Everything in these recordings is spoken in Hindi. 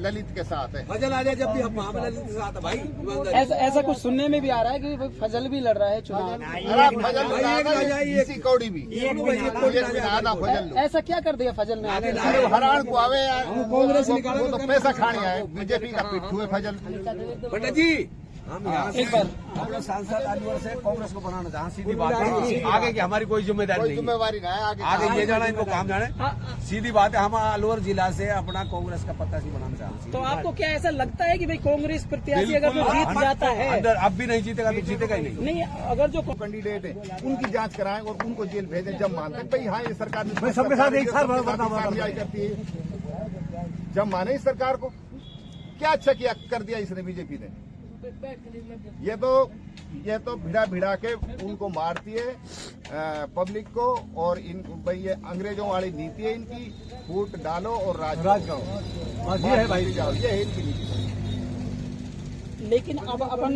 ललित के साथ है। फजल आ जाए जब भी हम ललित के साथ है भाई। ऐसा कुछ सुनने में भी आ रहा है कि फजल भी लड़ रहा है चुनाव। अरे फजल इसी कौड़ी भी फजल ऐसा क्या कर दिया फजल ने? अरे हरान को आवे यार, कांग्रेस निकाले तो पैसा खाने आए, बीजेपी का पिट्ठू है फजल। पंडित जी हम यहाँ से अपने सांसद अलवर से कांग्रेस को बनाना चाहें, सीधी बात है। आगे की हमारी कोई जिम्मेदारी नहीं, जिम्मेवारी ना है आगे ये जाना इनको काम जाने। सीधी बात है, हम अलवर जिला से अपना कांग्रेस का प्रत्याशी बनाना चाहते हैं। तो आपको क्या ऐसा लगता है कि भाई कांग्रेस प्रत्याशी अगर जो जीत जाता है अंदर अब भी नहीं जीतेगा तो जीतेगा ही नहीं। अगर जो कैंडिडेट है उनकी जांच कराएं और उनको जेल भेजें जब मानते हैं भाई हाँ ये सरकार ने सबके साथ एक साथ करती है। जब माने इस सरकार को क्या अच्छा किया कर दिया इसने बीजेपी ने। ये तो भिड़ा के उनको मारती है पब्लिक को, और इन भाई ये अंग्रेजों वाली नीति है इनकी, फूट डालो और राज करो, ये है भाई जाओ, ये है इनकी नीति। लेकिन अब अपन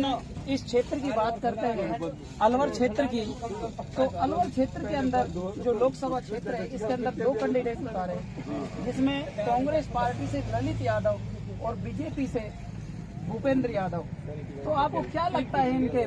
इस क्षेत्र की बात करते हैं अलवर क्षेत्र की, तो अलवर क्षेत्र के अंदर जो लोकसभा क्षेत्र है इसके अंदर 2 कैंडिडेट उतारे हैं, जिसमें कांग्रेस पार्टी से ललित यादव और बीजेपी से भूपेंद्र यादव। तो आपको क्या लगता है इनके?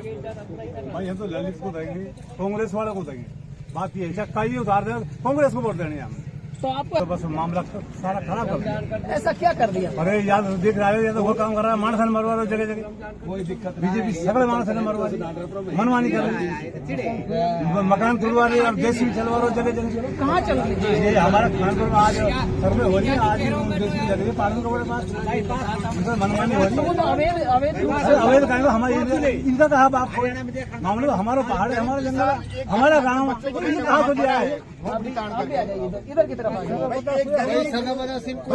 भाई हम तो ललित को देंगे, कांग्रेस वाले को देंगे, बात ये है कहीं उतार दे कांग्रेस को वोट देने हमें। तो आपको तो बस मामला सारा खराब कर दिया। ऐसा क्या कर दिया? अरे यार देख रहा है, तो वो काम कर रहा है, मानस ने मरवा रहा जगह जगह, कोई दिक्कत बीजेपी सगले मानस ने मरवा रही, मनमानी कर रही, मकान तोड़वा रही और देश भी चलवा रहा जगह जगह। कहाँ चल रही है ये हमारा खानपुर में आज सर में हो रही है, आज देश लग रही है पालन रोड के पास मनमानी हो रही है। अवैध कायदे हमारे इनका कहा बाप मामले हमारा पहाड़ है, हमारा जंगल है, हमारा गाँव कहाँ को दिया है। इधर की तरफ भाई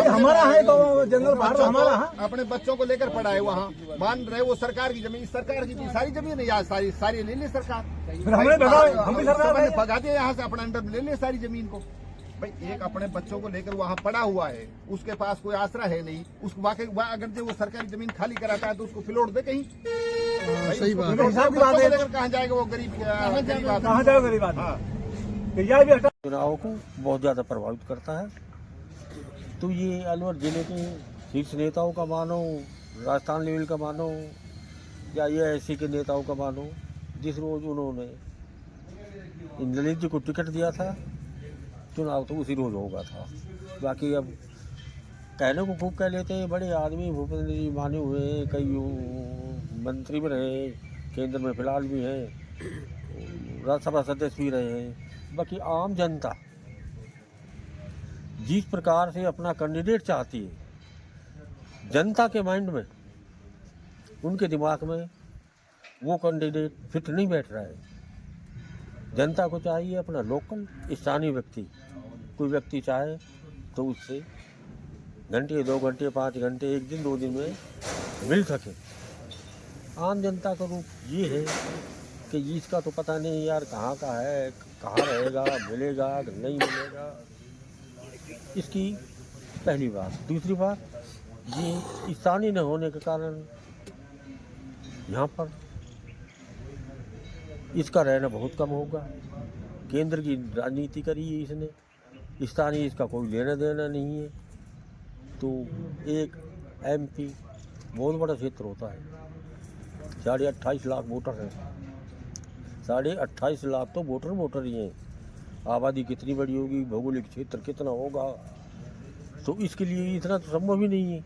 हमारा है तो जंगल पहाड़ तो हमारा है। अपने बच्चों को लेकर पड़ा है वहाँ, मान रहे वो सरकार की जमीन, सरकार की सारी जमीन है यार, सारी ले ली सरकार, फिर हमने भगा, हम भी सरकार भगा दिया यहाँ से, अपने अंडर ले ले सारी जमीन को। भाई एक अपने बच्चों को लेकर वहाँ पड़ा हुआ है, उसके पास कोई आसरा है नहीं, उसको वाकई अगर जो वो सरकारी जमीन खाली कराता है तो उसको फिलौट दे कहीं। सही बात है, कहाँ जाएगा वो गरीब, कहाँ जाएगा गरीब आदमी। चुनाव को बहुत ज़्यादा प्रभावित करता है। तो ये अलवर जिले के शीर्ष नेताओं का मानो, राजस्थान लेवल का मानो, या ये ऐसी के नेताओं का मानो, जिस रोज़ उन्होंने इन ललित जी को टिकट दिया था, चुनाव तो उसी रोज़ होगा था। बाकी अब कहने को खूब कह लेते हैं, बड़े आदमी भूपेंद्र जी माने हुए हैं, कई मंत्री भी रहे, केंद्र में फिलहाल भी हैं, राज्यसभा सदस्य भी रहे हैं। बाकी आम जनता जिस प्रकार से अपना कैंडिडेट चाहती है, जनता के माइंड में, उनके दिमाग में वो कैंडिडेट फिट नहीं बैठ रहा है। जनता को चाहिए अपना लोकल स्थानीय व्यक्ति, कोई व्यक्ति चाहे तो उससे घंटे 2 घंटे 5 घंटे 1 दिन 2 दिन में मिल सके। आम जनता का रूप ये है कि इसका तो पता नहीं यार कहाँ का है, कहाँ रहेगा, मिलेगा कि नहीं मिलेगा। इसकी पहली बात। दूसरी बात, ये स्थानीय न होने के कारण यहाँ पर इसका रहना बहुत कम होगा। केंद्र की राजनीति करी है इसने, स्थानीय इसका कोई लेना देना नहीं है। तो एक MP बहुत बड़ा क्षेत्र होता है, 28.5 लाख वोटर हैं, 28.5 लाख तो वोटर ही हैं। आबादी कितनी बड़ी होगी, भौगोलिक क्षेत्र कितना होगा, तो इसके लिए इतना तो संभव ही नहीं है।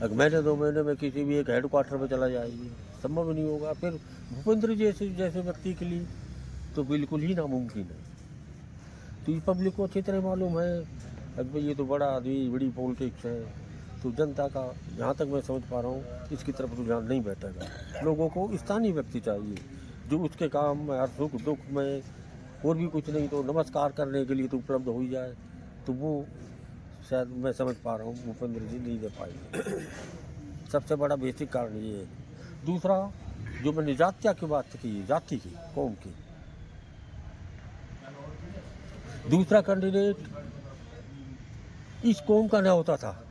अगर महीने 2 महीने में किसी भी एक हेडक्वार्टर में चला जाएगी, संभव नहीं होगा। फिर भूपेंद्र जैसे व्यक्ति के लिए तो बिल्कुल ही नामुमकिन है। तो ये पब्लिक को अच्छी तरह मालूम है, अब ये तो बड़ा आदमी, बड़ी पॉलिटिक्स है, तो जनता का जहाँ तक मैं समझ पा रहा हूँ इसकी तरफ रुझान नहीं बैठेगा। लोगों को स्थानीय व्यक्ति चाहिए जो उसके काम में, हर सुख दुख में, और भी कुछ नहीं तो नमस्कार करने के लिए तो उपलब्ध हो ही जाए। तो वो शायद मैं समझ पा रहा हूँ भूपेंद्र जी नहीं दे पाएंगे। सबसे बड़ा बेसिक कारण ये है। दूसरा, जो मैंने जातिया की बात की, जाति की, कौम की, दूसरा कैंडिडेट इस कौम का न होता था,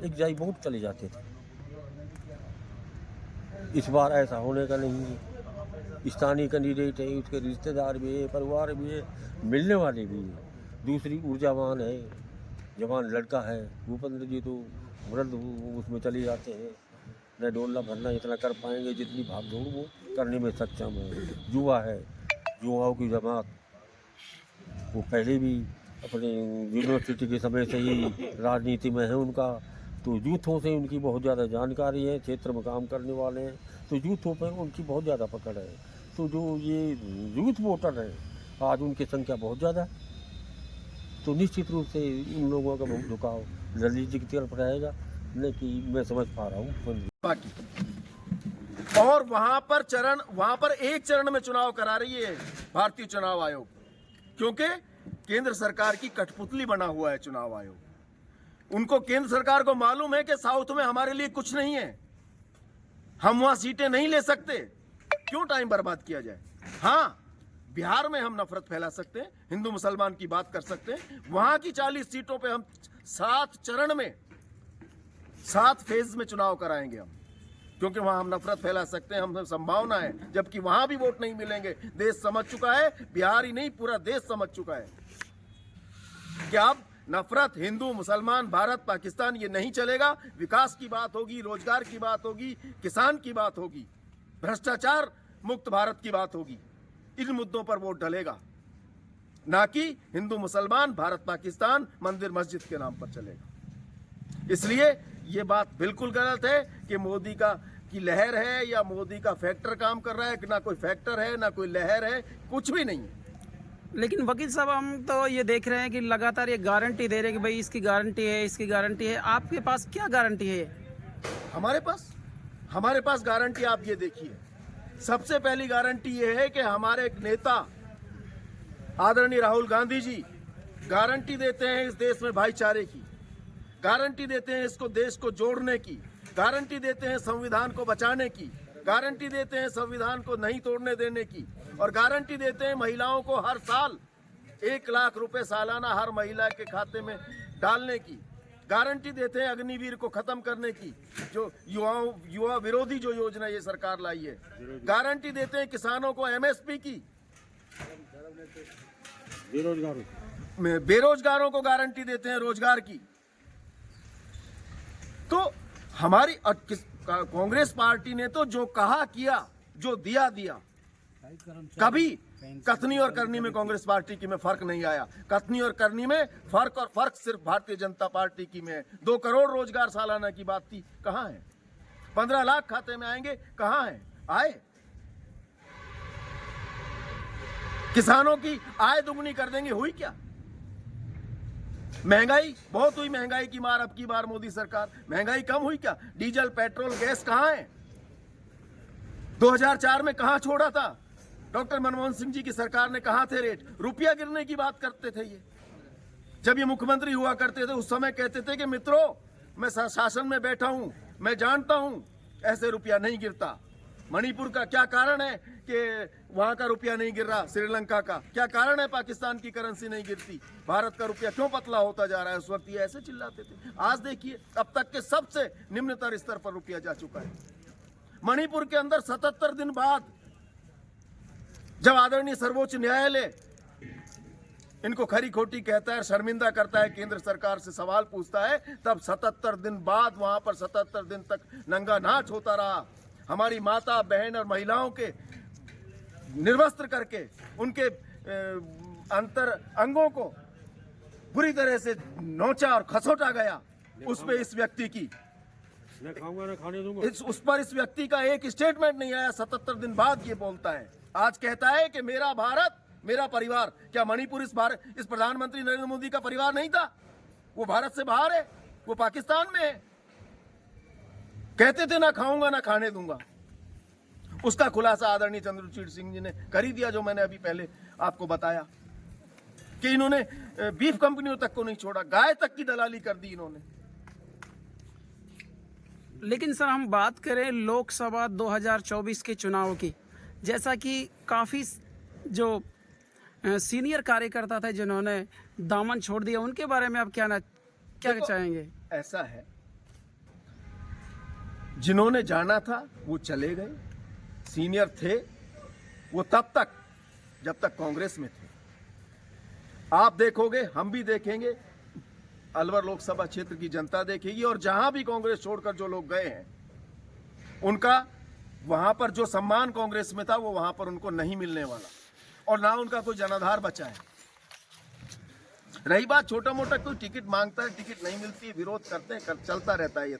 एक जाई वोट चले जाते थे। इस बार ऐसा होने का नहीं है। स्थानीय कैंडिडेट है, उसके रिश्तेदार भी है, परिवार भी है, मिलने वाले भी है। दूसरी ऊर्जावान है, जवान लड़का है। भूपेंद्र जी तो वृद्ध उसमें चले जाते हैं, न डोला भरना इतना कर पाएंगे जितनी भाग दौड़ वो करने में सक्षम है। युवा है, युवाओं की जमात, वो पहले भी अपने यूनिवर्सिटी के समय से ही राजनीति में है उनका, तो यूथों से उनकी बहुत ज़्यादा जानकारी है, क्षेत्र में काम करने वाले हैं, तो यूथों पर उनकी बहुत ज़्यादा पकड़ है। तो जो ये यूथ वोटर हैं आज उनकी संख्या बहुत ज़्यादा है, तो निश्चित रूप से उन लोगों का बहुत झुकाव ललित जी की तरफ रहेगा, न कि मैं समझ पा रहा हूँ। बाकी और वहां पर एक चरण में चुनाव करा रही है भारतीय चुनाव आयोग, क्योंकि केंद्र सरकार की कठपुतली बना हुआ है चुनाव आयोग। उनको केंद्र सरकार को मालूम है कि साउथ में हमारे लिए कुछ नहीं है, हम वहां सीटें नहीं ले सकते, क्यों टाइम बर्बाद किया जाए। हाँ, बिहार में हम नफरत फैला सकते हैं, हिंदू मुसलमान की बात कर सकते हैं, वहां की 40 सीटों पे हम 7 चरण में 7 फेज में चुनाव कराएंगे हम, क्योंकि वहां हम नफरत फैला सकते हैं, हम संभावना है, जबकि वहां भी वोट नहीं मिलेंगे। देश समझ चुका है, बिहार ही नहीं पूरा देश समझ चुका है कि अब नफरत हिंदू मुसलमान भारत पाकिस्तान ये नहीं चलेगा। विकास की बात होगी, रोजगार की बात होगी, किसान की बात होगी, भ्रष्टाचार मुक्त भारत की बात होगी। इन मुद्दों पर वोट डलेगा, ना कि हिंदू मुसलमान भारत पाकिस्तान मंदिर मस्जिद के नाम पर चलेगा। इसलिए ये बात बिल्कुल गलत है कि मोदी की लहर है या मोदी का फैक्टर काम कर रहा है। ना कोई फैक्टर है, ना कोई लहर है, कुछ भी नहीं है। लेकिन वकील साहब, हम तो ये देख रहे हैं कि लगातार ये गारंटी दे रहे हैं कि भाई इसकी गारंटी है, इसकी गारंटी है। आपके पास क्या गारंटी है? हमारे पास गारंटी आप ये देखिए। सबसे पहली गारंटी ये है कि हमारे एक नेता आदरणीय राहुल गांधी जी गारंटी देते हैं इस देश में भाईचारे की, गारंटी देते हैं इसको देश को जोड़ने की, गारंटी देते हैं संविधान को बचाने की, गारंटी देते हैं संविधान को नहीं तोड़ने देने की, और गारंटी देते हैं महिलाओं को हर साल 1 लाख रुपए सालाना हर महिला के खाते में डालने की, गारंटी देते हैं अग्निवीर को खत्म करने की, जो युवा विरोधी जो योजना ये सरकार लाई है, गारंटी देते हैं किसानों को MSP की, बेरोजगारों को गारंटी देते हैं रोजगार की। तो हमारी कांग्रेस पार्टी ने तो जो कहा किया, जो दिया। कभी कथनी और करनी में कांग्रेस पार्टी की में फर्क नहीं आया। कथनी और करनी में फर्क सिर्फ भारतीय जनता पार्टी की में है। 2 करोड़ रोजगार सालाना की बात थी, कहां है? 15 लाख खाते में आएंगे, कहां है? आए? किसानों की आय दुगनी कर देंगे, हुई क्या? महंगाई बहुत हुई, महंगाई की मार अब की बार मोदी सरकार। महंगाई कम हुई क्या? डीजल पेट्रोल गैस कहां है? 2004 में कहां छोड़ा था? डॉक्टर मनमोहन सिंह जी की सरकार ने कहा थे रेट? रुपया गिरने की बात करते थे ये। जब ये मुख्यमंत्री हुआ करते थे उस समय कहते थे कि मित्रों, मैं शासन में बैठा हूं, मैं जानता हूं ऐसे रुपया नहीं गिरता। मणिपुर का क्या कारण है कि वहां का रुपया नहीं गिर रहा? श्रीलंका का क्या कारण है पाकिस्तान की करेंसी नहीं गिरती? भारत का रुपया क्यों पतला होता जा रहा है? उस वक्त ये ऐसे चिल्लाते थे। आज देखिए, अब तक के सबसे निम्नतर स्तर पर रुपया जा चुका है। मणिपुर के अंदर 77 दिन बाद जब आदरणीय सर्वोच्च न्यायालय इनको खरी खोटी कहता है, शर्मिंदा करता है, केंद्र सरकार से सवाल पूछता है, तब 77 दिन बाद वहां पर 77 दिन तक नंगा नाच होता रहा। हमारी माता बहन और महिलाओं के निर्वस्त्र करके उनके अंतर अंगों को बुरी तरह से नोचा और खसोटा गया। उस पे इस व्यक्ति की उस पर इस व्यक्ति का एक स्टेटमेंट नहीं आया। 77 दिन बाद ये बोलता है, आज कहता है कि मेरा भारत मेरा परिवार। क्या मणिपुर इस प्रधानमंत्री नरेंद्र मोदी का परिवार नहीं था? वो भारत से बाहर है, वो पाकिस्तान में है। कहते थे ना खाऊंगा ना खाने दूंगा। उसका खुलासा आदरणीय चंद्रचूड़ सिंह जी ने कर ही दिया, जो मैंने अभी पहले आपको बताया कि इन्होंने बीफ कंपनियों तक को नहीं छोड़ा, गाय तक की दलाली कर दी इन्होंने। लेकिन सर, हम बात करें लोकसभा 2024 के चुनाव की, जैसा कि काफ़ी जो सीनियर कार्यकर्ता थे जिन्होंने दामन छोड़ दिया, उनके बारे में आप क्या चाहेंगे? ऐसा है, जिन्होंने जाना था वो चले गए। सीनियर थे वो तब तक जब तक कांग्रेस में थे। आप देखोगे, हम भी देखेंगे, अलवर लोकसभा क्षेत्र की जनता देखेगी, और जहां भी कांग्रेस छोड़कर जो लोग गए हैं उनका वहां पर जो सम्मान कांग्रेस में था वो वहां पर उनको नहीं मिलने वाला, और ना उनका कोई जनाधार बचा है। रही बात छोटा मोटा कोई टिकट मांगता है, टिकट नहीं मिलती है, विरोध करते हैं, चलता रहता है,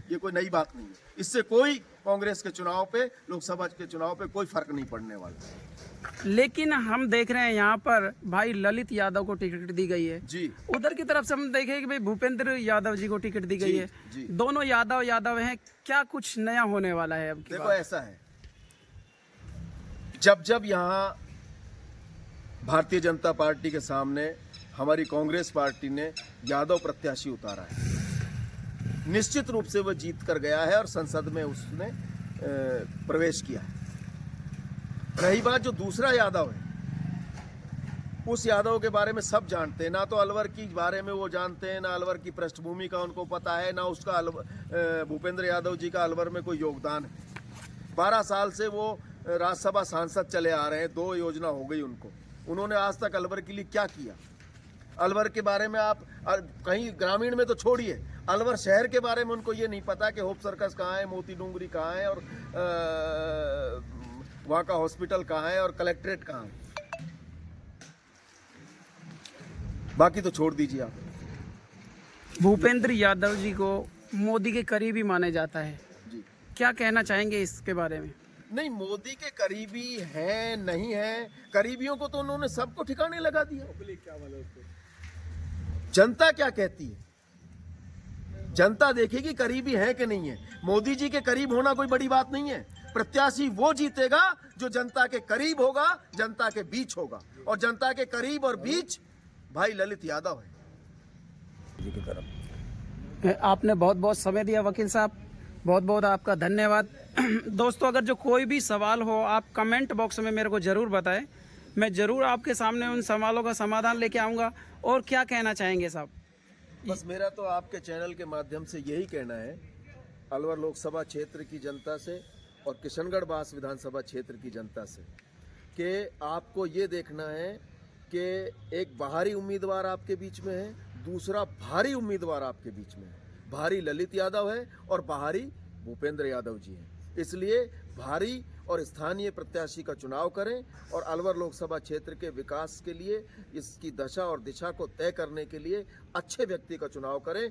ये कोई नई बात नहीं है। इससे कोई कांग्रेस के चुनाव पे, लोकसभा के चुनाव पे कोई फर्क नहीं पड़ने वाला। लेकिन हम देख रहे हैं यहाँ पर भाई ललित यादव को टिकट दी गई है जी, उधर की तरफ से हम देखें कि भाई भूपेंद्र यादव जी को टिकट दी गई है। जी। दोनों यादव हैं, क्या कुछ नया होने वाला है अब की देखो बार? ऐसा है, जब यहाँ भारतीय जनता पार्टी के सामने हमारी कांग्रेस पार्टी ने यादव प्रत्याशी उतारा है, निश्चित रूप से वह जीत कर गया है और संसद में उसने प्रवेश किया है। रही बात जो दूसरा यादव है, उस यादव के बारे में सब जानते हैं, ना तो अलवर की बारे में वो जानते हैं, ना अलवर की पृष्ठभूमि का उनको पता है, ना उसका भूपेंद्र यादव जी का अलवर में कोई योगदान है। 12 साल से वो राज्यसभा सांसद चले आ रहे हैं, 2 योजना हो गई उनको, उन्होंने आज तक अलवर के लिए क्या किया? अलवर के बारे में आप कहीं ग्रामीण में तो छोड़िए, अलवर शहर के बारे में उनको ये नहीं पता कि होप सर्कस कहाँ है, मोती डूंगरी कहाँ है, और वहाँ का हॉस्पिटल कहाँ है, और कलेक्ट्रेट कहाँ है। बाकी तो छोड़ दीजिए आप। भूपेंद्र यादव जी को मोदी के करीबी माने जाता है, जी, क्या कहना चाहेंगे इसके बारे में? नहीं, मोदी के करीबी हैं नहीं हैं, करीबियों को तो उन्होंने सबको ठिकाने लगा दिया। जनता क्या कहती है, जनता देखेगी करीबी है कि नहीं है। मोदी जी के करीब होना कोई बड़ी बात नहीं है, प्रत्याशी वो जीतेगा जो जनता के करीब होगा, जनता के बीच होगा, और जनता के करीब और बीच भाई ललित यादव है। जी की तरफ आपने बहुत बहुत समय दिया वकील साहब, बहुत बहुत आपका धन्यवाद। दोस्तों, अगर जो कोई भी सवाल हो आप कमेंट बॉक्स में मेरे को ज़रूर बताएं, मैं ज़रूर आपके सामने उन सवालों का समाधान लेके आऊँगा। और क्या कहना चाहेंगे साहब? बस मेरा तो आपके चैनल के माध्यम से यही कहना है, अलवर लोकसभा क्षेत्र की जनता से और किशनगढ़ बास विधानसभा क्षेत्र की जनता से, कि आपको ये देखना है कि एक बाहरी उम्मीदवार आपके बीच में है, दूसरा भारी उम्मीदवार आपके बीच में है। भारी ललित यादव है और बाहरी भूपेंद्र यादव जी हैं। इसलिए भारी और स्थानीय प्रत्याशी का चुनाव करें, और अलवर लोकसभा क्षेत्र के विकास के लिए, इसकी दशा और दिशा को तय करने के लिए अच्छे व्यक्ति का चुनाव करें।